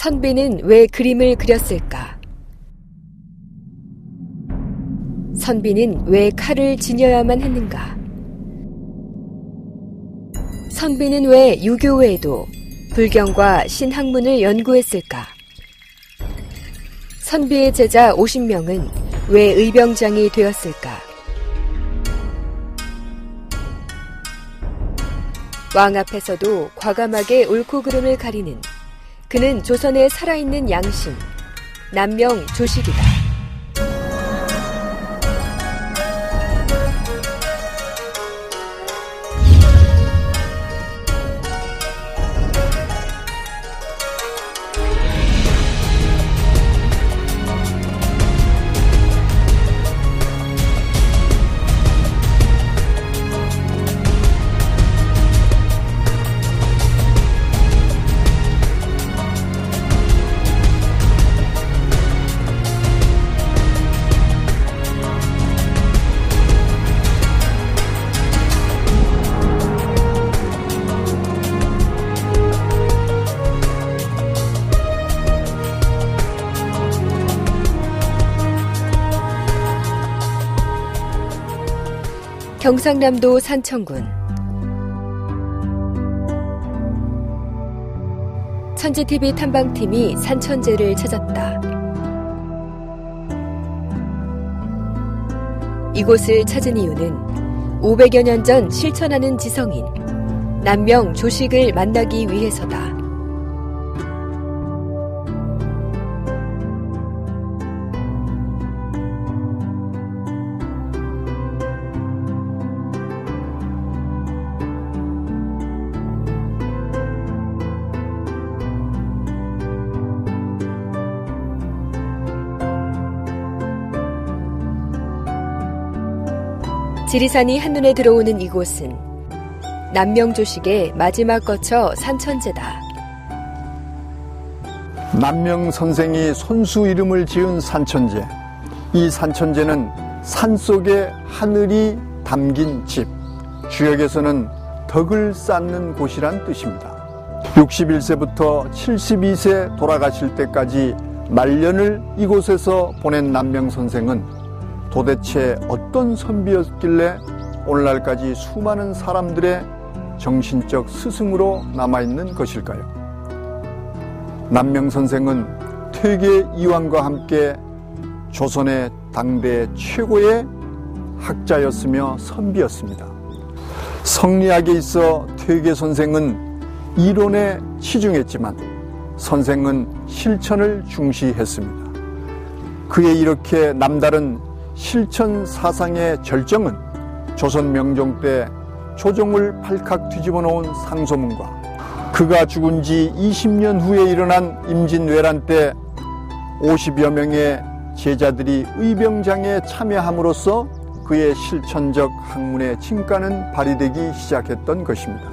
선비는 왜 그림을 그렸을까? 선비는 왜 칼을 지녀야만 했는가? 선비는 왜 유교 외에도 불경과 신학문을 연구했을까? 선비의 제자 50명은 왜 의병장이 되었을까? 왕 앞에서도 과감하게 옳고 그름을 가리는 그는 조선의 살아있는 양심, 남명 조식이다. 경상남도 산청군 천지TV 탐방팀이 산천제를 찾았다. 이곳을 찾은 이유는 500여 년 전 실천하는 지성인 남명 조식을 만나기 위해서다. 지리산이 한눈에 들어오는 이곳은 남명조식의 마지막 거처 산천제다. 남명 선생이 손수 이름을 지은 산천제. 이 산천제는 산속에 하늘이 담긴 집, 주역에서는 덕을 쌓는 곳이란 뜻입니다. 61세부터 72세 돌아가실 때까지 말년을 이곳에서 보낸 남명 선생은 도대체 어떤 선비였길래 오늘날까지 수많은 사람들의 정신적 스승으로 남아있는 것일까요? 남명 선생은 퇴계 이황과 함께 조선의 당대 최고의 학자였으며 선비였습니다. 성리학에 있어 퇴계 선생은 이론에 치중했지만 선생은 실천을 중시했습니다. 그의 이렇게 남다른 실천 사상의 절정은 조선 명종 때 조정을 팔칵 뒤집어 놓은 상소문과 그가 죽은 지 20년 후에 일어난 임진왜란 때 50여 명의 제자들이 의병장에 참여함으로써 그의 실천적 학문의 진가는 발휘되기 시작했던 것입니다.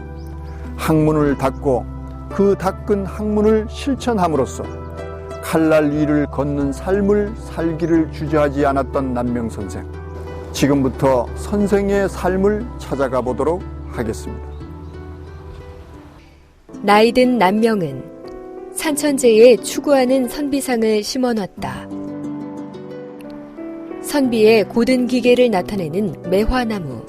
학문을 닦고 그 닦은 학문을 실천함으로써 칼날 위를 걷는 삶을 살기를 주저하지 않았던 남명 선생. 지금부터 선생의 삶을 찾아가 보도록 하겠습니다. 나이든 남명은 산천제에 추구하는 선비상을 심어놨다. 선비의 고든 기계를 나타내는 매화나무,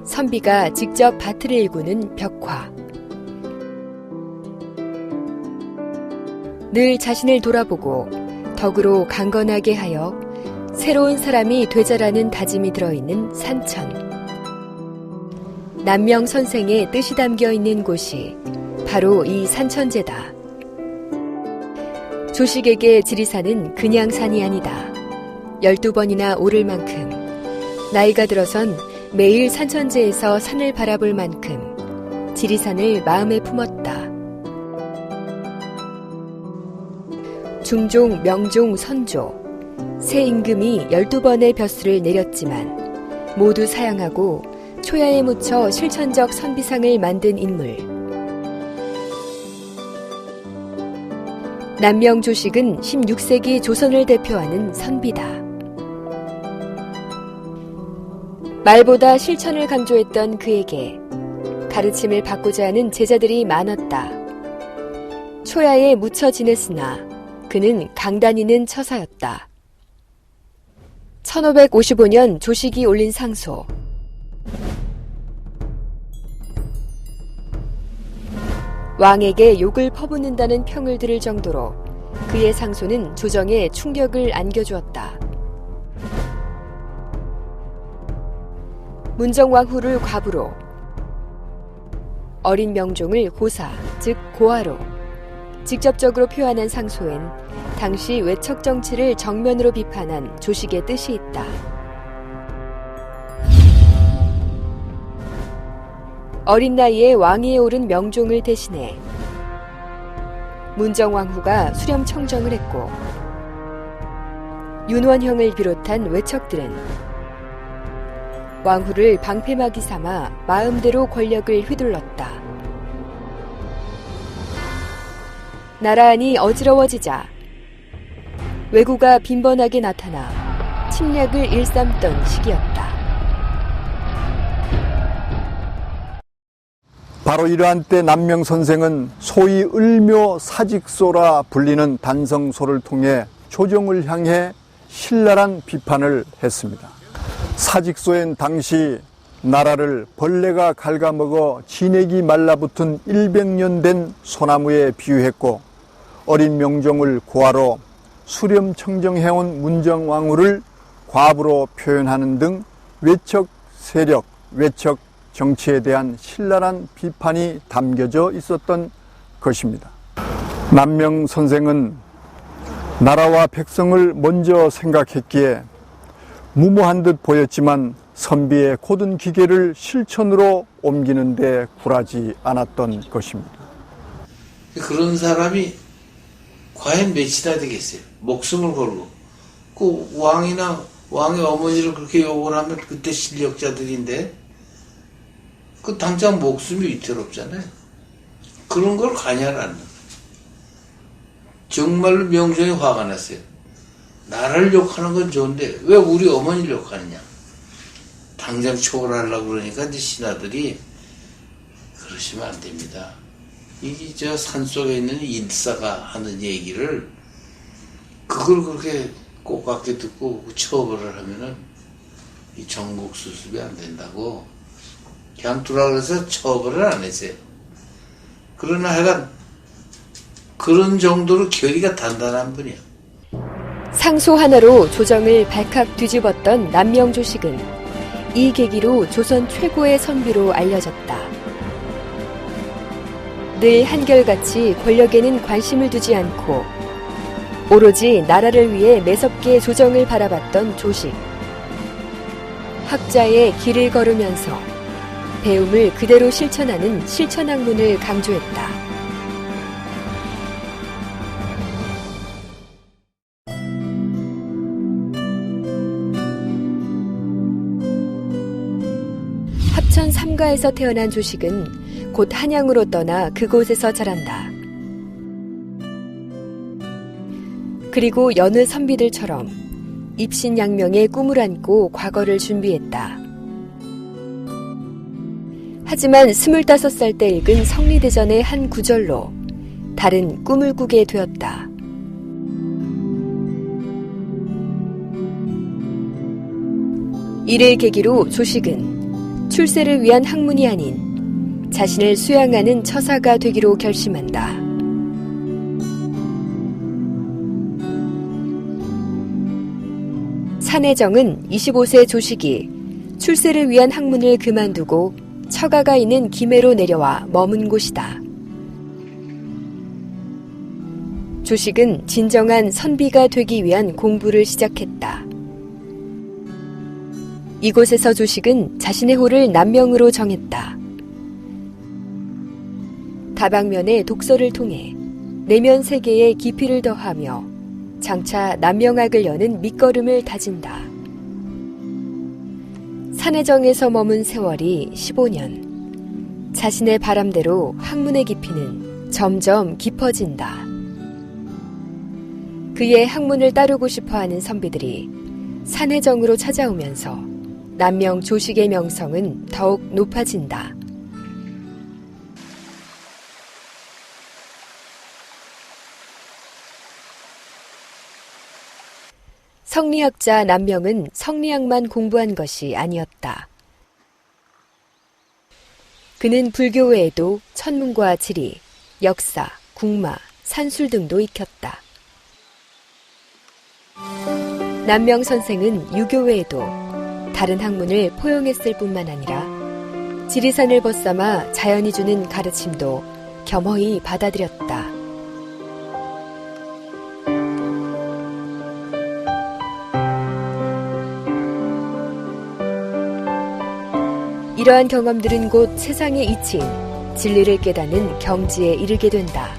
선비가 직접 밭을 일구는 벽화, 늘 자신을 돌아보고 덕으로 강건하게 하여 새로운 사람이 되자라는 다짐이 들어있는 산천. 남명 선생의 뜻이 담겨있는 곳이 바로 이 산천제다. 조식에게 지리산은 그냥 산이 아니다. 12번이나 오를 만큼, 나이가 들어선 매일 산천제에서 산을 바라볼 만큼 지리산을 마음에 품었다. 중종, 명종, 선조, 새 임금이 12번의 벼슬을 내렸지만 모두 사양하고 초야에 묻혀 실천적 선비상을 만든 인물. 남명 조식은 16세기 조선을 대표하는 선비다. 말보다 실천을 강조했던 그에게 가르침을 받고자 하는 제자들이 많았다. 초야에 묻혀 지냈으나 그는 강다니는 처사였다. 1555년 조식이 올린 상소. 왕에게 욕을 퍼붓는다는 평을 들을 정도로 그의 상소는 조정에 충격을 안겨주었다. 문정왕후를 과부로, 어린 명종을 고사, 즉 고아로 직접적으로 표현한 상소엔 당시 외척 정치를 정면으로 비판한 조식의 뜻이 있다. 어린 나이에 왕위에 오른 명종을 대신해 문정왕후가 수렴 청정을 했고, 윤원형을 비롯한 외척들은 왕후를 방패막이 삼아 마음대로 권력을 휘둘렀다. 나라안이 어지러워지자 왜구가 빈번하게 나타나 침략을 일삼던 시기였다. 바로 이러한 때 남명 선생은 소위 을묘 사직소라 불리는 단성소를 통해 조정을 향해 신랄한 비판을 했습니다. 사직소엔 당시 나라를 벌레가 갉아먹어 진액이 말라붙은 100년 된 소나무에 비유했고, 어린 명종을 고아로 수렴 청정해온 문정왕후를 과부로 표현하는 등 외척 세력, 외척 정치에 대한 신랄한 비판이 담겨져 있었던 것입니다. 남명 선생은 나라와 백성을 먼저 생각했기에 무모한 듯 보였지만 선비의 고든 기계를 실천으로 옮기는 데 굴하지 않았던 것입니다. 그런 사람이 과연 몇이나 되겠어요? 목숨을 걸고. 그 왕이나 왕의 어머니를 그렇게 욕을 하면 그때 실력자들인데 그 당장 목숨이 위태롭잖아요. 그런 걸 관여를 안 해요. 정말로 명종이 화가 났어요. 나라를 욕하는 건 좋은데 왜 우리 어머니를 욕하느냐. 당장 처벌하려고 그러니까 이제 신하들이 그러시면 안 됩니다. 이게 저 산속에 있는 인사가 하는 얘기를 그걸 그렇게 꼬깝게 듣고 처벌을 하면은 이 전국 수습이 안 된다고 그냥 두라 그래서 처벌을 안 했어요. 그러나 하여간 그런 정도로 결의가 단단한 분이야. 상소 하나로 조정을 발칵 뒤집었던 남명조식은 이 계기로 조선 최고의 선비로 알려졌다. 늘 한결같이 권력에는 관심을 두지 않고 오로지 나라를 위해 매섭게 조정을 바라봤던 조식. 학자의 길을 걸으면서 배움을 그대로 실천하는 실천학문을 강조했다. 합천 삼가에서 태어난 조식은 곧 한양으로 떠나 그곳에서 자란다. 그리고 여느 선비들처럼 입신양명의 꿈을 안고 과거를 준비했다. 하지만 25살 때 읽은 성리대전의 한 구절로 다른 꿈을 꾸게 되었다. 이를 계기로 조식은 출세를 위한 학문이 아닌 자신을 수양하는 처사가 되기로 결심한다. 산해정은 25세 조식이 출세를 위한 학문을 그만두고 처가가 있는 김해로 내려와 머문 곳이다. 조식은 진정한 선비가 되기 위한 공부를 시작했다. 이곳에서 조식은 자신의 호를 남명으로 정했다. 다방면의 독서를 통해 내면 세계의 깊이를 더하며 장차 남명학을 여는 밑거름을 다진다. 산해정에서 머문 세월이 15년. 자신의 바람대로 학문의 깊이는 점점 깊어진다. 그의 학문을 따르고 싶어하는 선비들이 산해정으로 찾아오면서 남명 조식의 명성은 더욱 높아진다. 성리학자 남명은 성리학만 공부한 것이 아니었다. 그는 불교 외에도 천문과 지리, 역사, 국마, 산술 등도 익혔다. 남명 선생은 유교 외에도 다른 학문을 포용했을 뿐만 아니라 지리산을 벗삼아 자연이 주는 가르침도 겸허히 받아들였다. 이러한 경험들은 곧 세상의 이치인 진리를 깨닫는 경지에 이르게 된다.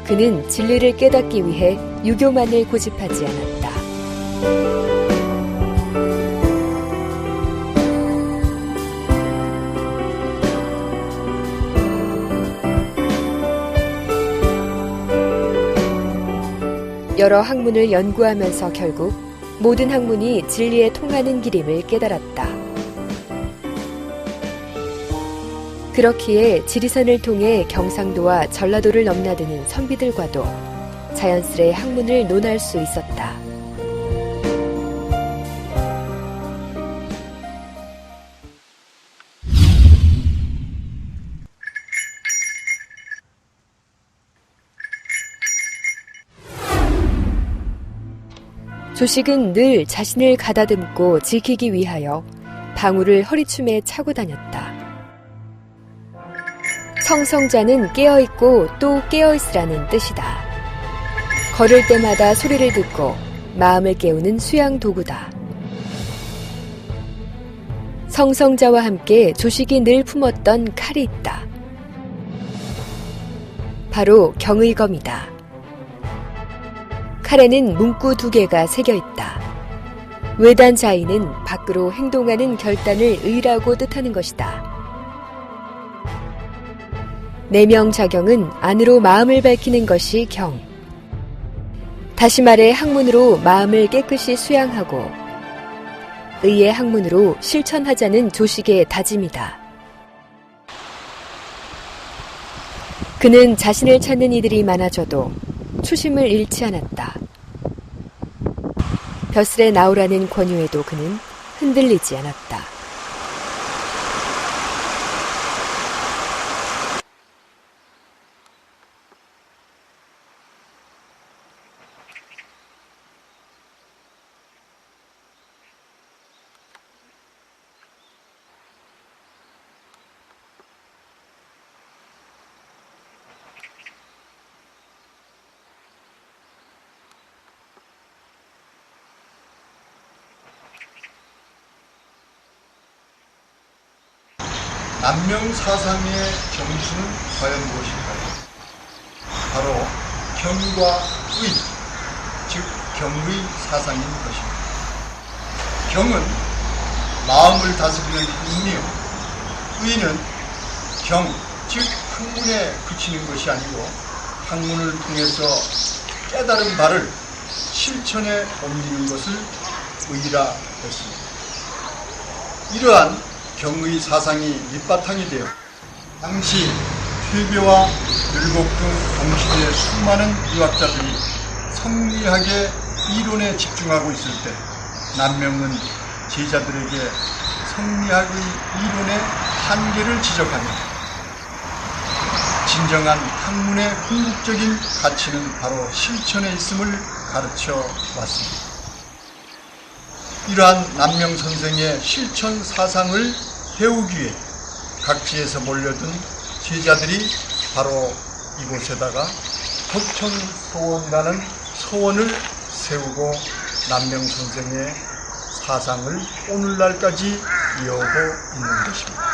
그는 진리를 깨닫기 위해 유교만을 고집하지 않았다. 여러 학문을 연구하면서 결국 모든 학문이 진리에 통하는 길임을 깨달았다. 그렇기에 지리산을 통해 경상도와 전라도를 넘나드는 선비들과도 자연스레 학문을 논할 수 있었다. 조식은 늘 자신을 가다듬고 지키기 위하여 방울을 허리춤에 차고 다녔다. 성성자는 깨어있고 또 깨어있으라는 뜻이다. 걸을 때마다 소리를 듣고 마음을 깨우는 수양 도구다. 성성자와 함께 조식이 늘 품었던 칼이 있다. 바로 경의검이다. 칼에는 문구 2개가 새겨있다. 외단자의는 밖으로 행동하는 결단을 의라고 뜻하는 것이다. 내명자경은 안으로 마음을 밝히는 것이 경. 다시 말해 학문으로 마음을 깨끗이 수양하고 의의 학문으로 실천하자는 조식의 다짐이다. 그는 자신을 찾는 이들이 많아져도 초심을 잃지 않았다. 벼슬에 나오라는 권유에도 그는 흔들리지 않았다. 남명 사상의 정수는 과연 무엇일까요? 바로 경과 의, 즉 경의 사상인 것입니다. 경은 마음을 다스리는 힘이며 의는 경, 즉 학문에 그치는 것이 아니고 학문을 통해서 깨달은 바를 실천에 옮기는 것을 의라 했습니다. 이러한 경의 사상이 밑바탕이 되어 당시 퇴계와 율곡 등 동시대의 수많은 유학자들이 성리학의 이론에 집중하고 있을 때 남명은 제자들에게 성리학의 이론의 한계를 지적하며 진정한 학문의 궁극적인 가치는 바로 실천에 있음을 가르쳐 왔습니다. 이러한 남명 선생의 실천 사상을 배우기 위해 각지에서 몰려든 제자들이 바로 이곳에다가 덕천소원이라는 소원을 세우고 남명 선생의 사상을 오늘날까지 이어오고 있는 것입니다.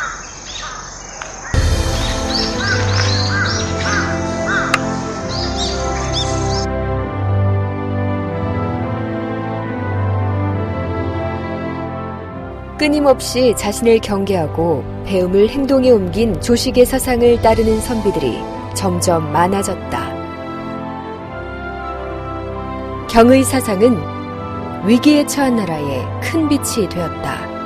끊임없이 자신을 경계하고 배움을 행동에 옮긴 조식의 사상을 따르는 선비들이 점점 많아졌다. 경의 사상은 위기에 처한 나라에 큰 빛이 되었다.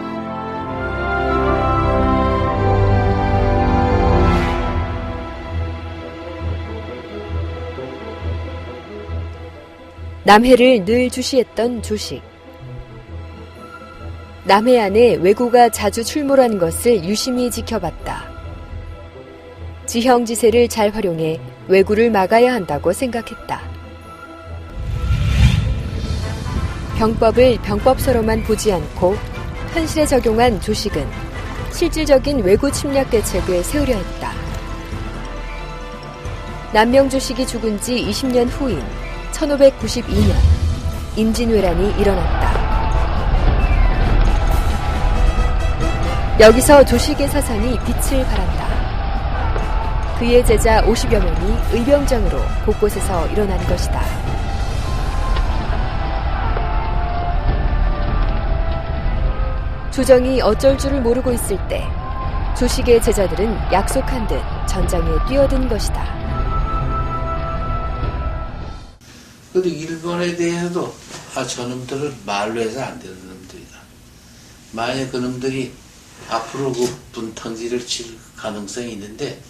남해를 늘 주시했던 조식. 남해 안에 왜구가 자주 출몰한 것을 유심히 지켜봤다. 지형지세를 잘 활용해 왜구를 막아야 한다고 생각했다. 병법을 병법서로만 보지 않고 현실에 적용한 조식은 실질적인 왜구 침략 대책을 세우려 했다. 남명조식이 죽은 지 20년 후인 1592년 임진왜란이 일어났다. 여기서 조식의 사상이 빛을 발한다. 그의 제자 50여 명이 의병장으로 곳곳에서 일어난 것이다. 조정이 어쩔 줄을 모르고 있을 때 조식의 제자들은 약속한 듯 전장에 뛰어든 것이다. 그래도 일본에 대해서도 저놈들을 말로 해서 안 되는 놈들이다. 만약 그놈들이 앞으로 그 분탕질을 칠 가능성이 있는데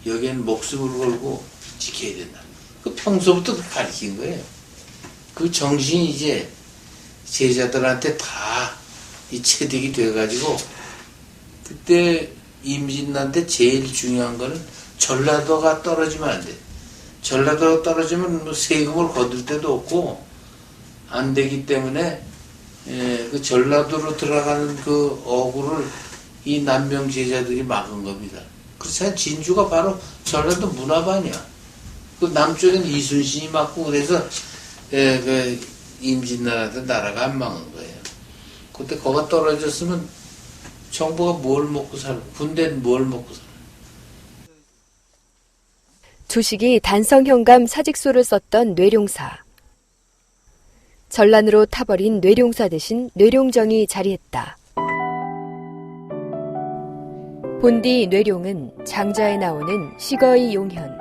여기엔 목숨을 걸고 지켜야 된다. 그 평소부터 가르친 거예요. 그 정신이 이제 제자들한테 다 이 체득이 돼가지고 그때 임진왜란때 제일 중요한 거는 전라도가 떨어지면 안 돼. 전라도가 떨어지면 뭐 세금을 거둘 데도 없고 안 되기 때문에 그 전라도로 들어가는 그 어구를 이 남명 제자들이 막은 겁니다. 그렇지 진주가 바로 전라도 문화반이야. 그 남쪽엔 이순신이 막고 그래서 그 임진왜란때 나라가 안 망한 거예요. 그때 거가 떨어졌으면 정부가 뭘 먹고 살고 군대는 뭘 먹고 살고. 조식이 단성현감 사직소를 썼던 뇌룡사. 전란으로 타버린 뇌룡사 대신 뇌룡정이 자리했다. 본디 뇌룡은 장자에 나오는 시거의 용현.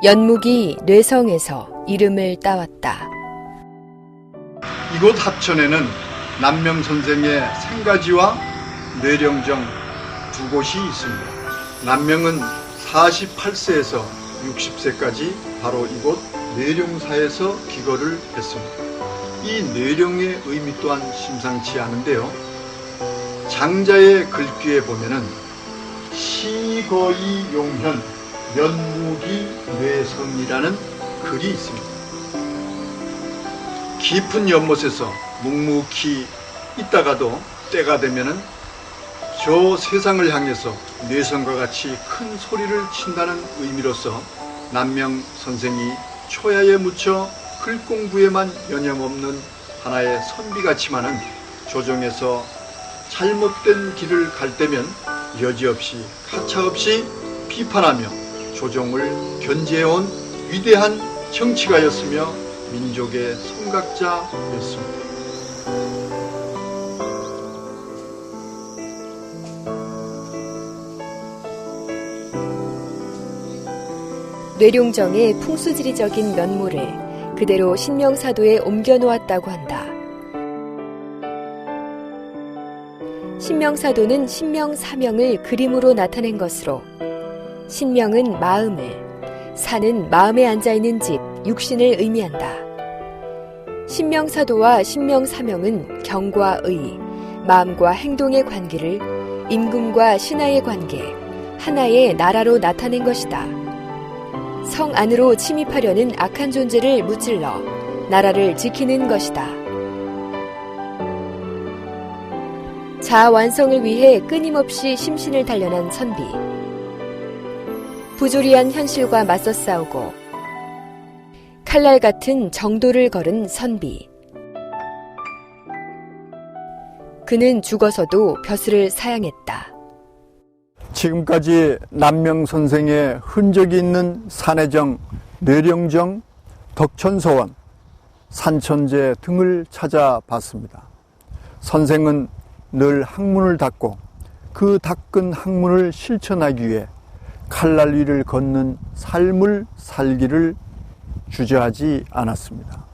연묵이 뇌성에서 이름을 따왔다. 이곳 합천에는 남명 선생의 생가지와 뇌령정 두 곳이 있습니다. 남명은 48세에서 60세까지 바로 이곳 뇌령사에서 기거를 했습니다. 이 뇌령의 의미 또한 심상치 않은데요. 장자의 글귀에 보면은 시거이 용현 연묵이 뇌성이라는 글이 있습니다. 깊은 연못에서 묵묵히 있다가도 때가 되면은 저 세상을 향해서 뇌성과 같이 큰 소리를 친다는 의미로서 남명 선생이 초야에 묻혀 글 공부에만 여념없는 하나의 선비같지만은 조정에서 잘못된 길을 갈 때면 여지없이 가차없이 비판하며 조정을 견제해온 위대한 정치가였으며 민족의 선각자였습니다. 뇌룡정의 풍수지리적인 면모를 그대로 신명사도에 옮겨놓았다고 한다. 신명사도는 신명사명을 그림으로 나타낸 것으로 신명은 마음을, 사는 마음에 앉아있는 집, 육신을 의미한다. 신명사도와 신명사명은 경과 의, 마음과 행동의 관계를 임금과 신하의 관계, 하나의 나라로 나타낸 것이다. 성 안으로 침입하려는 악한 존재를 무찔러 나라를 지키는 것이다. 자아 완성을 위해 끊임없이 심신을 단련한 선비. 부조리한 현실과 맞서 싸우고 칼날 같은 정도를 걸은 선비. 그는 죽어서도 벼슬을 사양했다. 지금까지 남명 선생의 흔적이 있는 산해정, 뇌령정, 덕천서원, 산천제 등을 찾아봤습니다. 선생은 늘 학문을 닦고 그 닦은 학문을 실천하기 위해 칼날 위를 걷는 삶을 살기를 주저하지 않았습니다.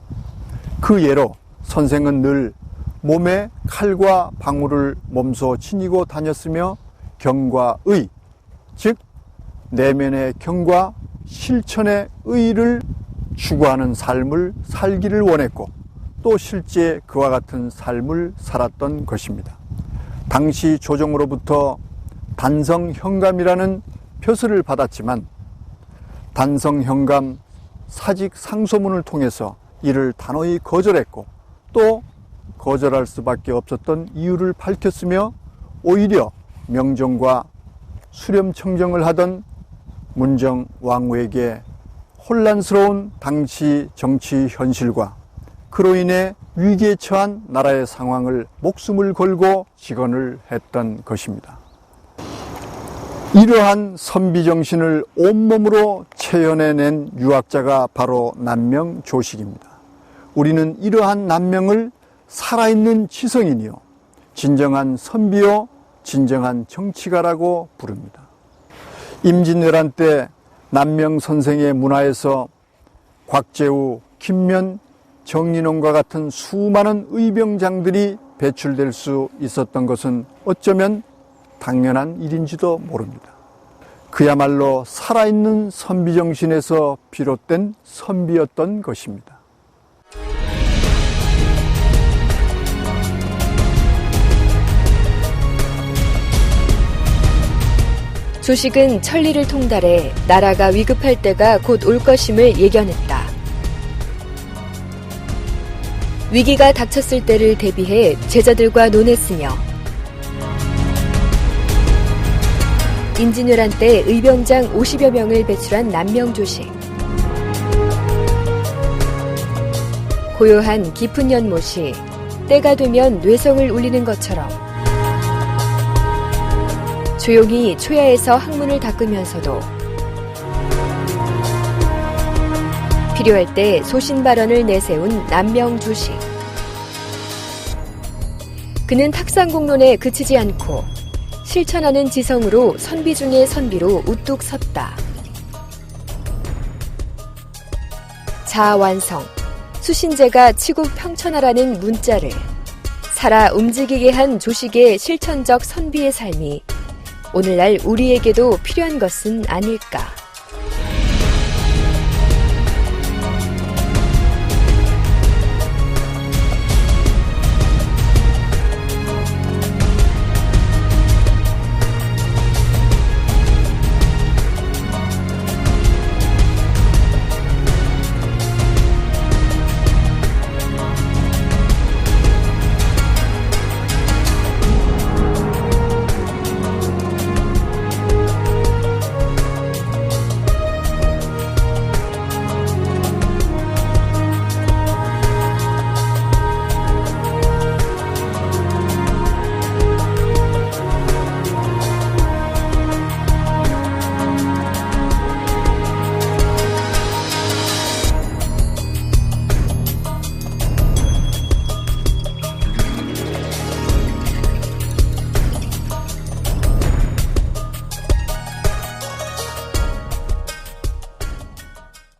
그 예로 선생은 늘 몸에 칼과 방울을 몸소 지니고 다녔으며 경과 의, 즉 내면의 경과 실천의 의를 추구하는 삶을 살기를 원했고 또 실제 그와 같은 삶을 살았던 것입니다. 당시 조정으로부터 단성형감이라는 표서를 받았지만 단성형감 사직 상소문을 통해서 이를 단호히 거절했고 또 거절할 수밖에 없었던 이유를 밝혔으며 오히려 명정과 수렴청정을 하던 문정 왕후에게 혼란스러운 당시 정치 현실과 그로 인해 위기에 처한 나라의 상황을 목숨을 걸고 직언을 했던 것입니다. 이러한 선비정신을 온몸으로 체현해낸 유학자가 바로 남명조식입니다. 우리는 이러한 남명을 살아있는 지성인이요 진정한 선비요 진정한 정치가라고 부릅니다. 임진왜란 때 남명 선생의 문화에서 곽재우, 김면, 정인홍과 같은 수많은 의병장들이 배출될 수 있었던 것은 어쩌면 당연한 일인지도 모릅니다. 그야말로 살아있는 선비정신에서 비롯된 선비였던 것입니다. 조식은 천리를 통달해 나라가 위급할 때가 곧 올 것임을 예견했다. 위기가 닥쳤을 때를 대비해 제자들과 논했으며 임진왜란 때 의병장 50여 명을 배출한 남명조식. 고요한 깊은 연못이 때가 되면 뇌성을 울리는 것처럼 조용히 초야에서 항문을 닦으면서도 필요할 때 소신 발언을 내세운 남명조식. 그는 탁상공론에 그치지 않고 실천하는 지성으로 선비 중의 선비로 우뚝 섰다. 자아완성, 수신제가 치국 평천하라는 문자를 살아 움직이게 한 조식의 실천적 선비의 삶이 오늘날 우리에게도 필요한 것은 아닐까.